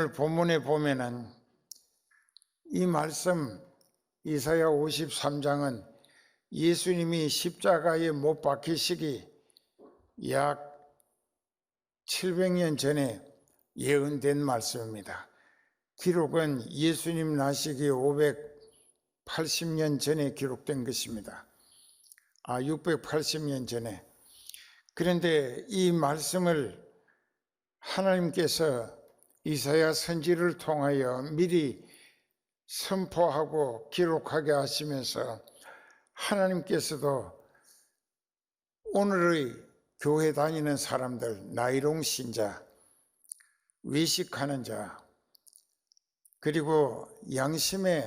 오늘 본문에 보면은 이 말씀 이사야 53장은 예수님이 십자가에 못 박히시기 약 700년 전에 예언된 말씀입니다. 기록은 예수님 나시기 580년 전에 기록된 것입니다. 680년 전에. 그런데 이 말씀을 하나님께서 이사야 선지를 통하여 미리 선포하고 기록하게 하시면서 하나님께서도 오늘의 교회 다니는 사람들, 나이롱 신자, 외식하는 자, 그리고 양심에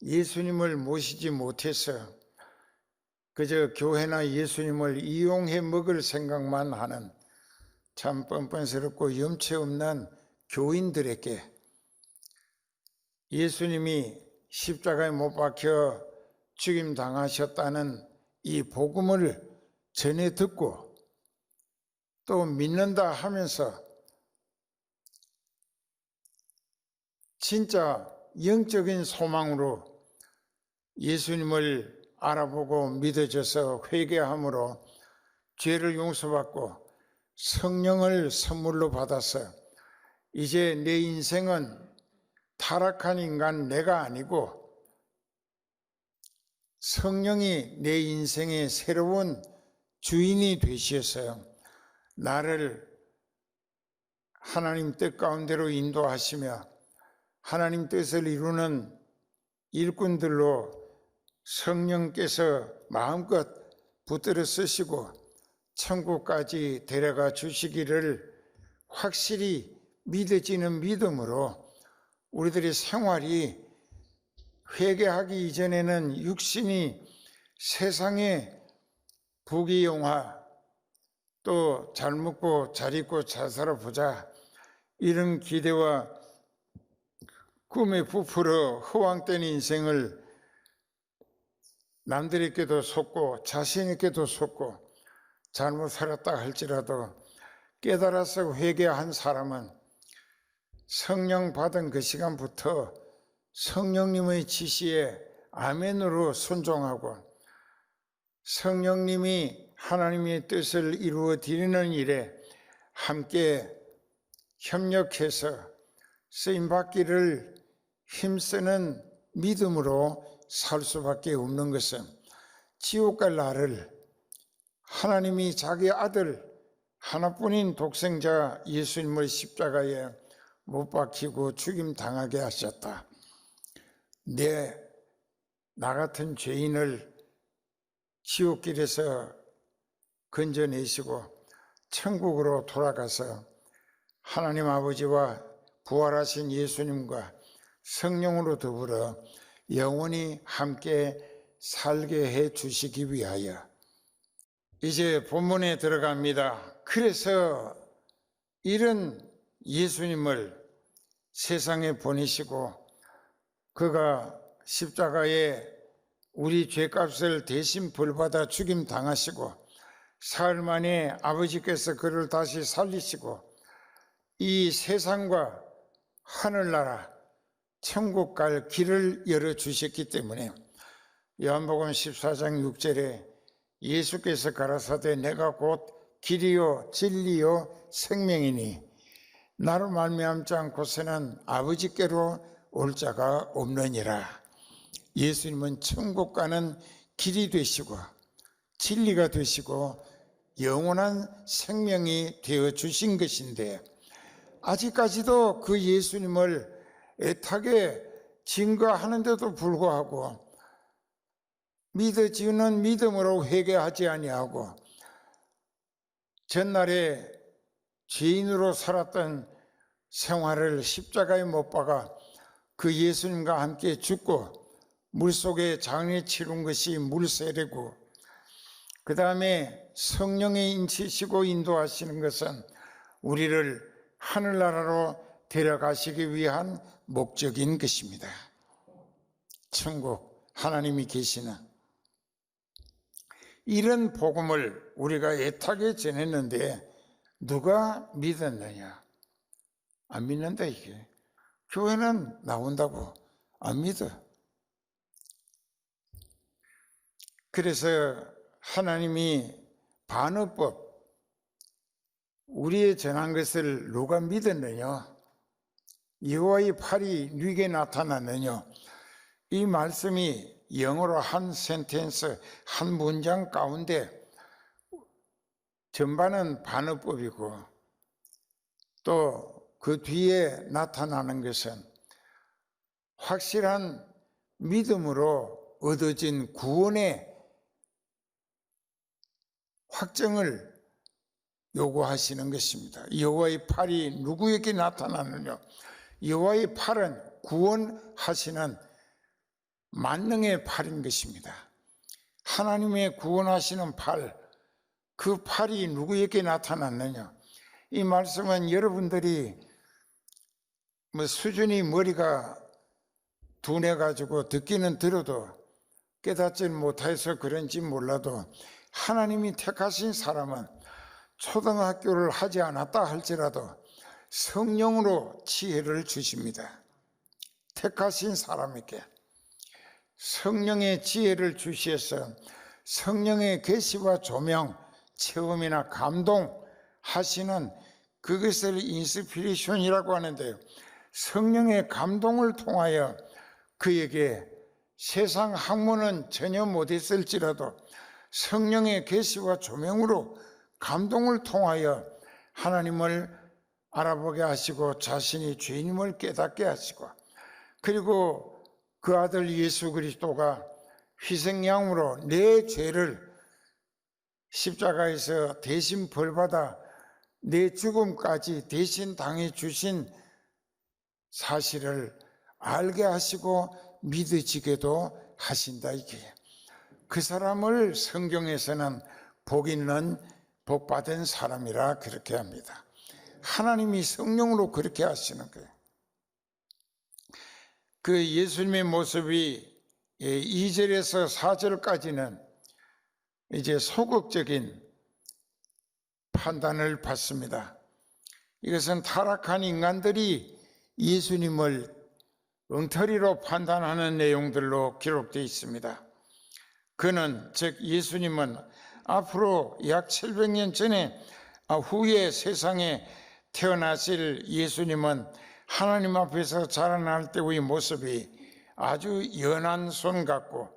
예수님을 모시지 못해서 그저 교회나 예수님을 이용해 먹을 생각만 하는 참 뻔뻔스럽고 염치 없는 교인들에게 예수님이 십자가에 못 박혀 죽임당하셨다는 이 복음을 전해 듣고 또 믿는다 하면서 진짜 영적인 소망으로 예수님을 알아보고 믿어져서 회개함으로 죄를 용서받고 성령을 선물로 받아서 이제 내 인생은 타락한 인간 내가 아니고 성령이 내 인생의 새로운 주인이 되셔서 나를 하나님 뜻 가운데로 인도하시며 하나님 뜻을 이루는 일꾼들로 성령께서 마음껏 붙들어 쓰시고 천국까지 데려가 주시기를 확실히 믿어지는 믿음으로 우리들의 생활이 회개하기 이전에는 육신이 세상의 부귀영화 또 잘 먹고 잘 입고 잘 살아보자 이런 기대와 꿈에 부풀어 허황된 인생을 남들에게도 속고 자신에게도 속고 잘못 살았다 할지라도 깨달아서 회개한 사람은 성령 받은 그 시간부터 성령님의 지시에 아멘으로 순종하고 성령님이 하나님의 뜻을 이루어 드리는 일에 함께 협력해서 쓰임받기를 힘쓰는 믿음으로 살 수밖에 없는 것은 지옥 갈 나를 하나님이 자기 아들 하나뿐인 독생자 예수님을 십자가에 못 박히고 죽임당하게 하셨다. 나 같은 죄인을 지옥길에서 건져내시고 천국으로 돌아가서 하나님 아버지와 부활하신 예수님과 성령으로 더불어 영원히 함께 살게 해 주시기 위하여 이제 본문에 들어갑니다. 그래서 이런 예수님을 세상에 보내시고 그가 십자가에 우리 죄값을 대신 벌받아 죽임당하시고 사흘 만에 아버지께서 그를 다시 살리시고 이 세상과 하늘나라 천국 갈 길을 열어주셨기 때문에 요한복음 14장 6절에 예수께서 가라사대 내가 곧 길이요 진리요 생명이니 나로 말미암지 않고서는 아버지께로 올 자가 없느니라. 예수님은 천국 가는 길이 되시고 진리가 되시고 영원한 생명이 되어 주신 것인데 아직까지도 그 예수님을 애타게 증거하는데도 불구하고 믿어지는 믿음으로 회개하지 아니하고 전날에 죄인으로 살았던 생활을 십자가에 못 박아 그 예수님과 함께 죽고 물속에 장례 치른 것이 물세례고 그 다음에 성령의 인치시고 인도하시는 것은 우리를 하늘나라로 데려가시기 위한 목적인 것입니다. 천국 하나님이 계시는 이런 복음을 우리가 애타게 전했는데 누가 믿었느냐? 안 믿는다 이게. 교회는 나온다고 안 믿어. 그래서 하나님이 반어법, 우리의 전한 것을 누가 믿었느냐? 여호와의 팔이 네게 나타났느냐? 이 말씀이 영어로 한 센텐스, 한 문장 가운데 전반은 반어법이고 또 그 뒤에 나타나는 것은 확실한 믿음으로 얻어진 구원의 확정을 요구하시는 것입니다. 여호와의 팔이 누구에게 나타나느냐? 여호와의 팔은 구원하시는 만능의 팔인 것입니다. 하나님의 구원하시는 팔, 그 팔이 누구에게 나타났느냐? 이 말씀은 여러분들이 수준이 머리가 둔해가지고 듣기는 들어도 깨닫지 못해서 그런지 몰라도 하나님이 택하신 사람은 초등학교를 하지 않았다 할지라도 성령으로 지혜를 주십니다. 택하신 사람에게 성령의 지혜를 주시어서 성령의 계시와 조명, 체험이나 감동하시는 그것을 인스피레이션이라고 하는데요. 성령의 감동을 통하여 그에게 세상 학문은 전혀 못했을지라도 성령의 계시와 조명으로 감동을 통하여 하나님을 알아보게 하시고 자신이 주님을 깨닫게 하시고 그리고 그 아들 예수 그리스도가 희생양으로 내 죄를 십자가에서 대신 벌받아 내 죽음까지 대신 당해 주신 사실을 알게 하시고 믿어지게도 하신다 이게. 그 사람을 성경에서는 복 있는 복 받은 사람이라 그렇게 합니다. 하나님이 성령으로 그렇게 하시는 거예요. 그 예수님의 모습이 2절에서 4절까지는 이제 소극적인 판단을 받습니다. 이것은 타락한 인간들이 예수님을 엉터리로 판단하는 내용들로 기록되어 있습니다. 그는 즉 예수님은 앞으로 약 700년 전에 후에 세상에 태어나실 예수님은 하나님 앞에서 자라날 때의 모습이 아주 연한 손 같고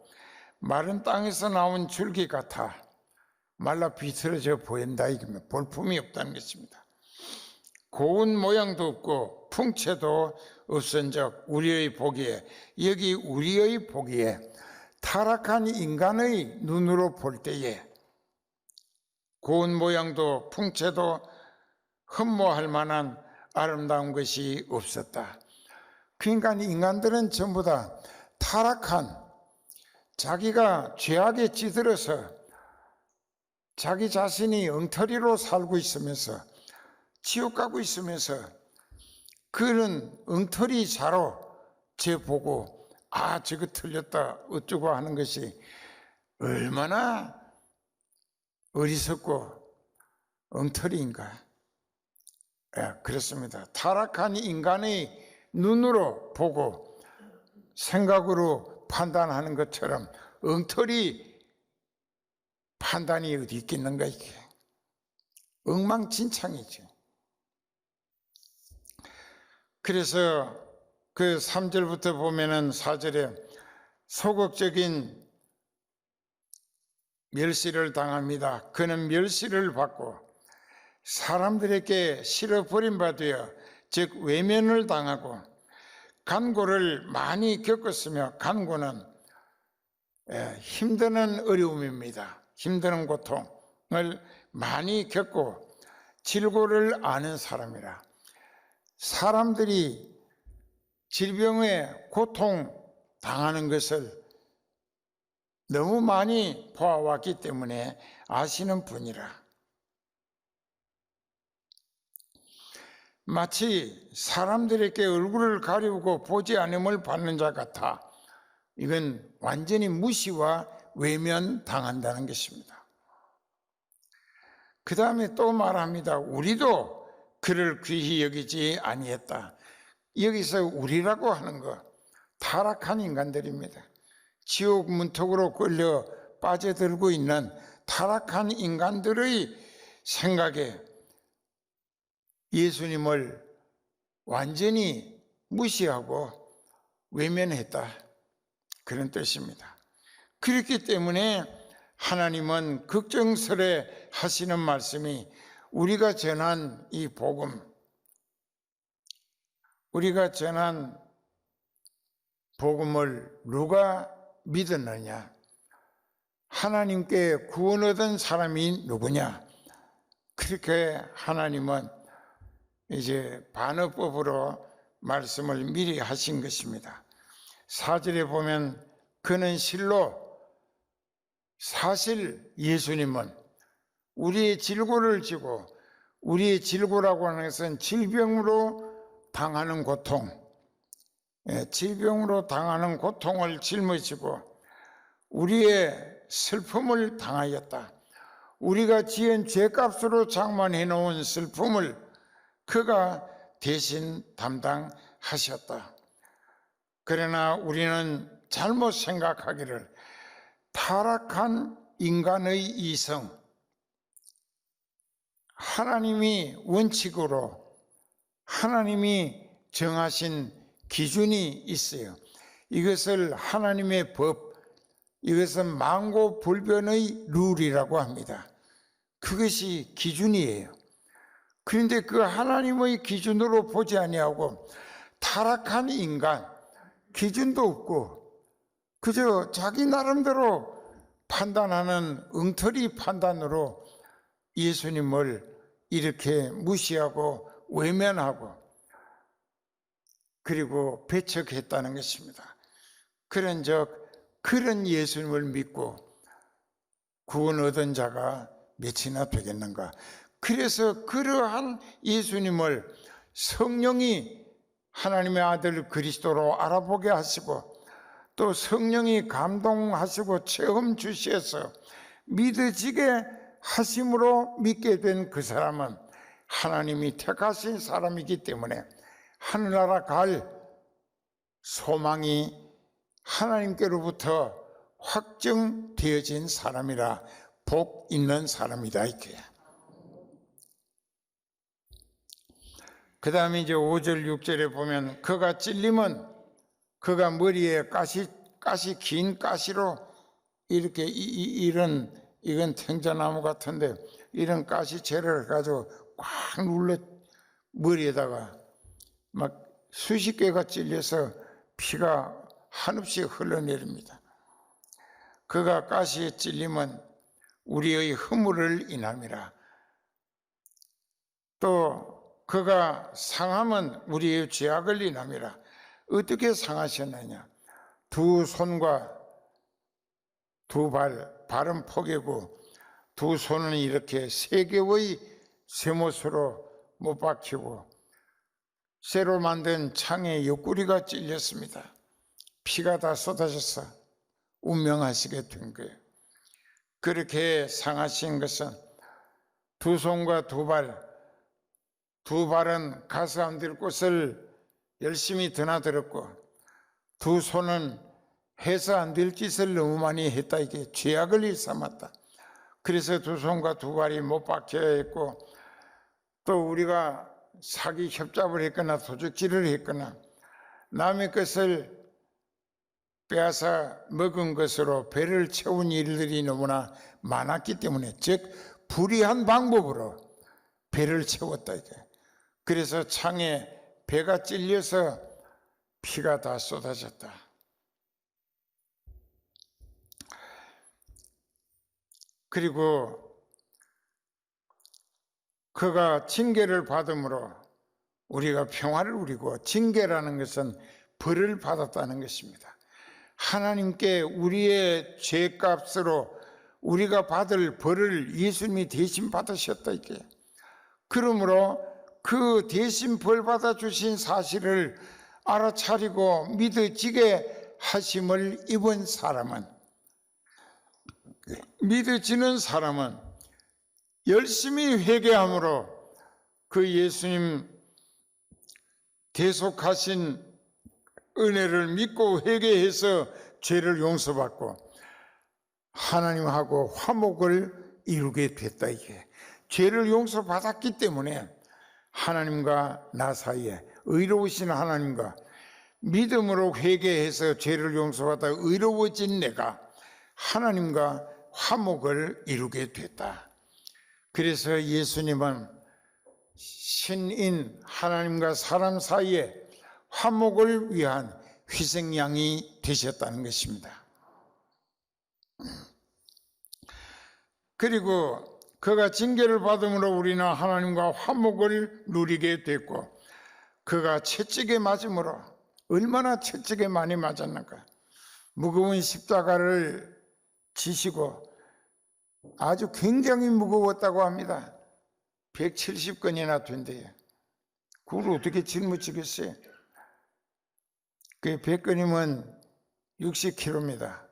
마른 땅에서 나온 줄기 같아 말라 비틀어져 보인다. 이거면 볼품이 없다는 것입니다. 고운 모양도 없고 풍채도 없은즉 우리의 보기에, 여기 우리의 보기에 타락한 인간의 눈으로 볼 때에 고운 모양도 풍채도 흠모할 만한 아름다운 것이 없었다. 그러니까 인간들은 전부 다 타락한, 자기가 죄악에 찌들어서 자기 자신이 엉터리로 살고 있으면서 지옥 가고 있으면서 그런 엉터리 자로 죄 보고 저거 틀렸다 어쩌고 하는 것이 얼마나 어리석고 엉터리인가. 그렇습니다. 타락한 인간의 눈으로 보고 생각으로 판단하는 것처럼 엉터리 판단이 어디 있겠는가 이게. 엉망진창이죠. 그래서 그 3절부터 보면은 4절에 소극적인 멸시를 당합니다. 그는 멸시를 받고 사람들에게 실어 버림받아 즉 외면을 당하고 간고를 많이 겪었으며 간고는 힘드는 어려움입니다. 힘드는 고통을 많이 겪고 질고를 아는 사람이라. 사람들이 질병에 고통 당하는 것을 너무 많이 보아왔기 때문에 아시는 분이라. 마치 사람들에게 얼굴을 가리우고 보지 않음을 받는 자 같아. 이건 완전히 무시와 외면 당한다는 것입니다. 그 다음에 또 말합니다. 우리도 그를 귀히 여기지 아니했다. 여기서 우리라고 하는 거 타락한 인간들입니다. 지옥 문턱으로 끌려 빠져들고 있는 타락한 인간들의 생각에 예수님을 완전히 무시하고 외면했다, 그런 뜻입니다. 그렇기 때문에 하나님은 걱정스레 하시는 말씀이 우리가 전한 이 복음, 우리가 전한 복음을 누가 믿었느냐, 하나님께 구원 얻은 사람이 누구냐, 그렇게 하나님은 이제 반어법으로 말씀을 미리 하신 것입니다. 4절에 보면 그는 실로, 사실 예수님은 우리의 질고를 지고, 우리의 질고라고 하는 것은 질병으로 당하는 고통, 질병으로 당하는 고통을 짊어지고 우리의 슬픔을 당하였다. 우리가 지은 죄값으로 장만해 놓은 슬픔을 그가 대신 담당하셨다. 그러나 우리는 잘못 생각하기를 타락한 인간의 이성, 하나님이 원칙으로 하나님이 정하신 기준이 있어요. 이것을 하나님의 법, 이것은 만고불변의 룰이라고 합니다. 그것이 기준이에요. 그런데 그 하나님의 기준으로 보지 아니하고 타락한 인간, 기준도 없고 그저 자기 나름대로 판단하는 엉터리 판단으로 예수님을 이렇게 무시하고 외면하고 그리고 배척했다는 것입니다. 그런즉 그런 예수님을 믿고 구원 얻은 자가 몇이나 되겠는가. 그래서 그러한 예수님을 성령이 하나님의 아들 그리스도로 알아보게 하시고 또 성령이 감동하시고 체험 주시어서 믿어지게 하심으로 믿게 된 그 사람은 하나님이 택하신 사람이기 때문에 하늘나라 갈 소망이 하나님께로부터 확정되어진 사람이라 복 있는 사람이다 이렇게. 그 다음에 이제 5절 6절에 보면 그가 찔림은 그가 머리에 가시 긴 가시로 이렇게 이건 탱자나무 같은데 이런 가시채를 가지고 꽉 눌러 머리에다가 막 수십 개가 찔려서 피가 한없이 흘러내립니다. 그가 가시에 찔림은 우리의 허물을 인함이라. 또 그가 상함은 우리의 죄악을 인함이라. 어떻게 상하셨느냐? 두 손과 두 발은 포개고 두 손은 이렇게 세 개의 쇠못으로 못 박히고 쇠로 만든 창에 옆구리가 찔렸습니다. 피가 다 쏟아져서 운명하시게 된 거예요. 그렇게 상하신 것은 두 손과 두 발은 가서 안 될 곳을 열심히 드나들었고 두 손은 해서 안 될 짓을 너무 많이 했다. 이게 죄악을 일삼았다. 그래서 두 손과 두 발이 못 박혀야 했고 또 우리가 사기 협잡을 했거나 도둑질을 했거나 남의 것을 빼앗아 먹은 것으로 배를 채운 일들이 너무나 많았기 때문에 즉 불의한 방법으로 배를 채웠다. 이게. 그래서 창에 배가 찔려서 피가 다 쏟아졌다. 그리고 그가 징계를 받음으로 우리가 평화를 누리고 징계라는 것은 벌을 받았다는 것입니다. 하나님께 우리의 죄값으로 우리가 받을 벌을 예수님이 대신 받으셨다 이게. 그러므로 그 대신 벌 받아 주신 사실을 알아차리고 믿어지게 하심을 입은 사람은, 믿어지는 사람은 열심히 회개함으로 그 예수님 대속하신 은혜를 믿고 회개해서 죄를 용서받고 하나님하고 화목을 이루게 됐다. 이게 죄를 용서받았기 때문에 하나님과 나 사이에, 의로우신 하나님과 믿음으로 회개해서 죄를 용서받아 의로워진 내가 하나님과 화목을 이루게 됐다. 그래서 예수님은 신인 하나님과 사람 사이에 화목을 위한 희생양이 되셨다는 것입니다. 그리고 그가 징계를 받음으로 우리는 하나님과 화목을 누리게 됐고, 그가 채찍에 맞음으로, 얼마나 채찍에 많이 맞았는가. 무거운 십자가를 지시고 아주 굉장히 무거웠다고 합니다. 170건이나 된대요. 그걸 어떻게 짊어지겠어요? 그 100건이면 60kg입니다.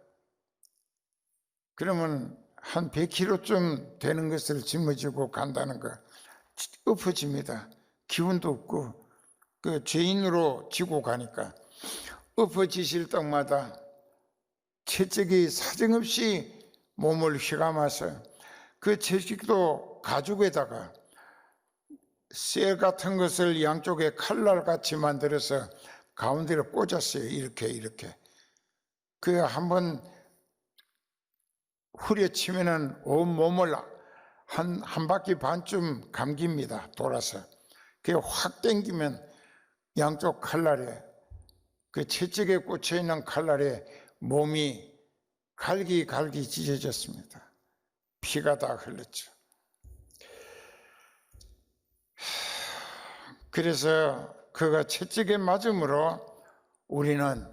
그러면 한 100kg쯤 되는 것을 짊어지고 간다는 거 엎어집니다. 기운도 없고 그 죄인으로 지고 가니까 엎어지실 때마다 채찍이 사정없이 몸을 휘감아서 그 채찍도 가죽에다가 쇠 같은 것을 양쪽에 칼날같이 만들어서 가운데로 꽂았어요. 이렇게. 그 한번 후려치면은 온 몸을 한 바퀴 반쯤 감깁니다. 돌아서. 그게 확 당기면 양쪽 칼날에, 그 채찍에 꽂혀 있는 칼날에 몸이 갈기갈기 찢어졌습니다. 피가 다 흘렀죠. 그래서 그가 채찍에 맞음으로 우리는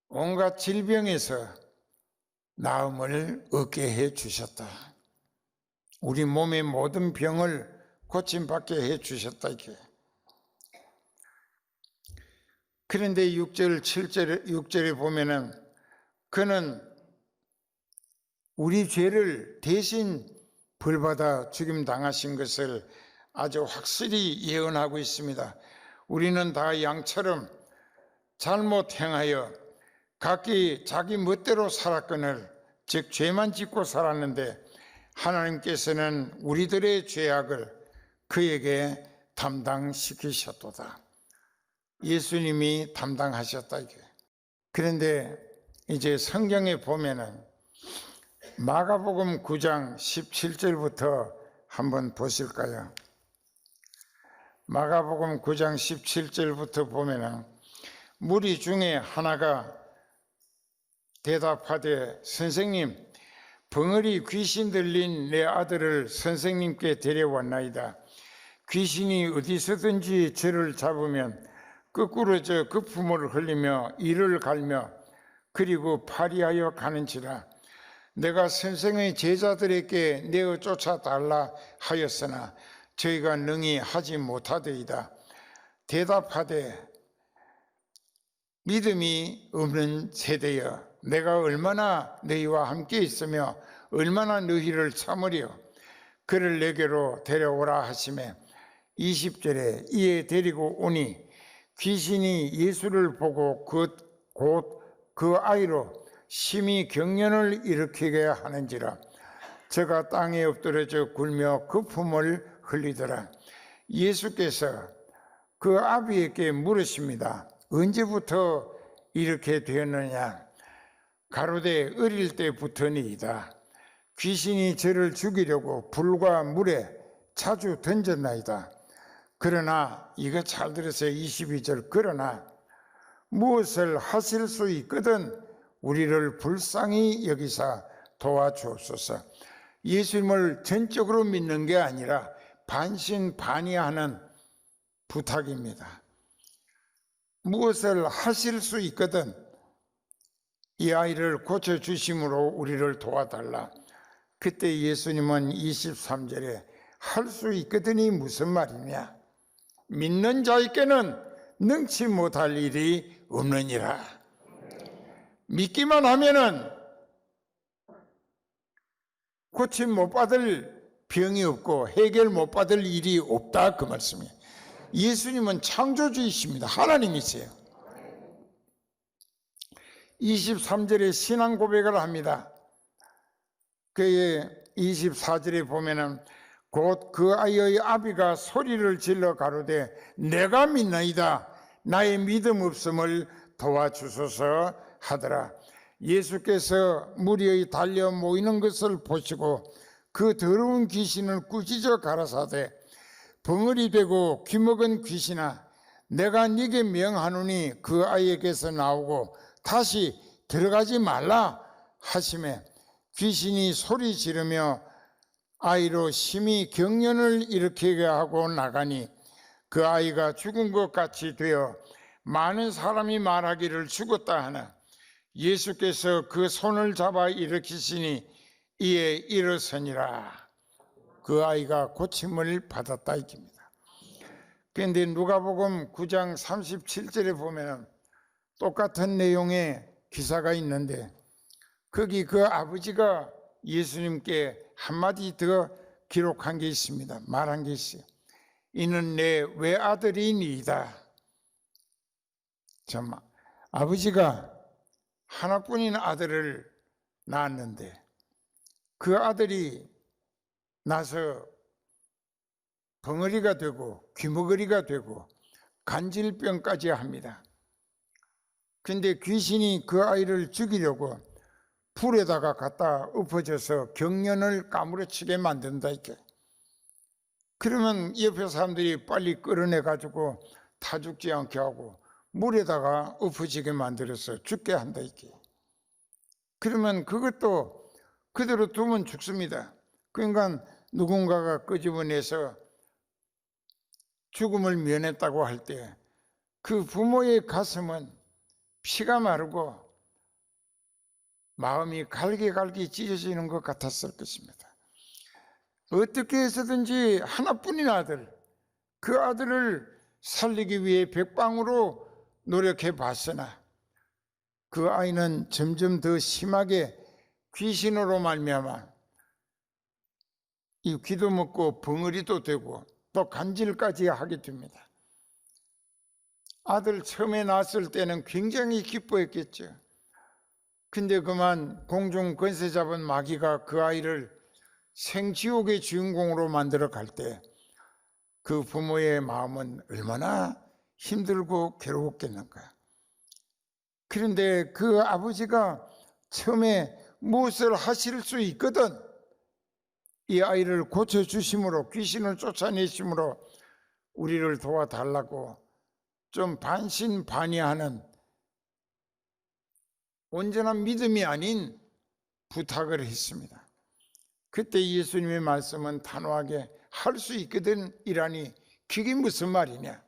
온갖 질병에서 나음을 얻게 해 주셨다. 우리 몸의 모든 병을 고침받게 해 주셨다. 이게. 그런데 6절, 7절, 6절에 보면은 그는 우리 죄를 대신 벌받아 죽임 당하신 것을 아주 확실히 예언하고 있습니다. 우리는 다 양처럼 잘못 행하여 각기 자기 멋대로 살았거늘, 즉 죄만 짓고 살았는데 하나님께서는 우리들의 죄악을 그에게 담당시키셨도다. 예수님이 담당하셨다. 이게. 그런데 이제 성경에 보면은 마가복음 9장 17절부터 한번 보실까요? 마가복음 9장 17절부터 보면은 무리 중에 하나가 대답하되, 선생님, 벙어리 귀신 들린 내 아들을 선생님께 데려왔나이다. 귀신이 어디서든지 저를 잡으면 거꾸로 저 거품을 흘리며 이를 갈며 그리고 파리하여 가는지라. 내가 선생의 제자들에게 내어 쫓아달라 하였으나 저희가 능히 하지 못하더이다. 대답하되, 믿음이 없는 세대여, 내가 얼마나 너희와 함께 있으며 얼마나 너희를 참으려. 그를 내게로 데려오라 하시매 20절에 이에 데리고 오니 귀신이 예수를 보고 곧 그 아이로 심히 경련을 일으키게 하는지라. 저가 땅에 엎드려져 굴며 거품을 흘리더라. 예수께서 그 아비에게 물으십니다. 언제부터 이렇게 되었느냐? 가로되 어릴 때부터니이다. 귀신이 저를 죽이려고 불과 물에 자주 던졌나이다. 그러나, 이거 잘 들으세요. 22절. 그러나 무엇을 하실 수 있거든 우리를 불쌍히 여기사 도와주옵소서. 예수님을 전적으로 믿는 게 아니라 반신반의하는 부탁입니다. 무엇을 하실 수 있거든 이 아이를 고쳐주심으로 우리를 도와달라. 그때 예수님은 23절에 할 수 있거든이 무슨 말이냐? 믿는 자에게는 능치 못할 일이 없느니라. 믿기만 하면은 고침 못 받을 병이 없고 해결 못 받을 일이 없다, 그 말씀이에요. 예수님은 창조주이십니다. 하나님이세요. 23절에 신앙 고백을 합니다. 그의 24절에 보면은 곧 그 아이의 아비가 소리를 질러 가로되 내가 믿나이다, 나의 믿음 없음을 도와주소서 하더라. 예수께서 무리의 달려 모이는 것을 보시고 그 더러운 귀신을 꾸짖어 가라사대 벙어리 되고 귀먹은 귀신아, 내가 네게 명하노니 그 아이에게서 나오고 다시 들어가지 말라 하시매 귀신이 소리 지르며 아이로 심히 경련을 일으키게 하고 나가니 그 아이가 죽은 것 같이 되어 많은 사람이 말하기를 죽었다 하나 예수께서 그 손을 잡아 일으키시니 이에 일어서니라. 그 아이가 고침을 받았다 이깁니다. 그런데 누가복음 9장 37절에 보면 똑같은 내용의 기사가 있는데 거기 그 아버지가 예수님께 한마디 더 기록한 게 있습니다. 말한 게 있어요. 이는 내 외아들이니이다. 정말 아버지가 하나뿐인 아들을 낳았는데 그 아들이 나서 벙어리가 되고 귀머거리가 되고 간질병까지 합니다. 근데 귀신이 그 아이를 죽이려고 불에다가 갖다 엎어져서 경련을 까무러치게 만든다 이게. 그러면 옆에 사람들이 빨리 끌어내 가지고 타 죽지 않게 하고 물에다가 엎어지게 만들어서 죽게 한다 이게. 그러면 그것도 그대로 두면 죽습니다. 그러니까 누군가가 끄집어내서 죽음을 면했다고 할 때 그 부모의 가슴은 피가 마르고 마음이 갈기갈기 찢어지는 것 같았을 것입니다. 어떻게 해서든지 하나뿐인 아들, 그 아들을 살리기 위해 백방으로 노력해 봤으나 그 아이는 점점 더 심하게 귀신으로 말미암아 이 귀도 먹고 벙어리도 되고 또 간질까지 하게 됩니다. 아들 처음에 낳았을 때는 굉장히 기뻐했겠죠. 근데 그만 공중 권세 잡은 마귀가 그 아이를 생지옥의 주인공으로 만들어 갈 때 그 부모의 마음은 얼마나 힘들고 괴로웠겠는가. 그런데 그 아버지가 처음에 무엇을 하실 수 있거든 이 아이를 고쳐주심으로 귀신을 쫓아내심으로 우리를 도와달라고 좀 반신반의하는 온전한 믿음이 아닌 부탁을 했습니다. 그때 예수님의 말씀은 단호하게 할 수 있거든 이라니 그게 무슨 말이냐.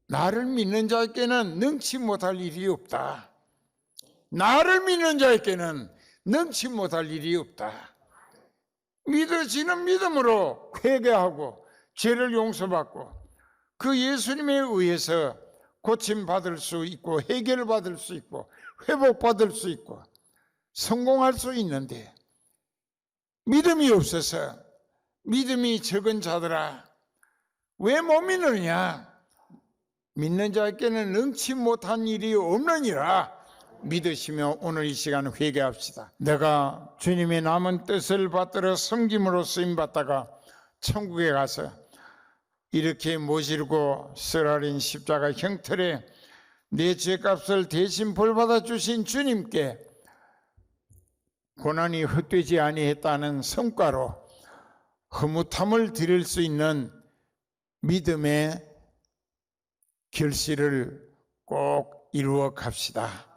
나를 믿는 자에게는 능치 못할 일이 없다. 나를 믿는 자에게는 능치 못할 일이 없다. 믿어지는 믿음으로 회개하고 죄를 용서받고 그 예수님에 의해서 고침받을 수 있고 해결받을 수 있고 회복받을 수 있고 성공할 수 있는데 믿음이 없어서 믿음이 적은 자들아 왜 못 믿느냐. 믿는 자에게는 능치 못한 일이 없느니라. 믿으시며 오늘 이 시간 회개합시다. 내가 주님의 남은 뜻을 받들어 섬김으로 쓰임받다가 천국에 가서 이렇게 모시고 쓰라린 십자가 형틀에 내 죄값을 대신 벌받아 주신 주님께 고난이 헛되지 아니했다는 성과로 흐뭇함을 드릴 수 있는 믿음의 결실을 꼭 이루어 갑시다.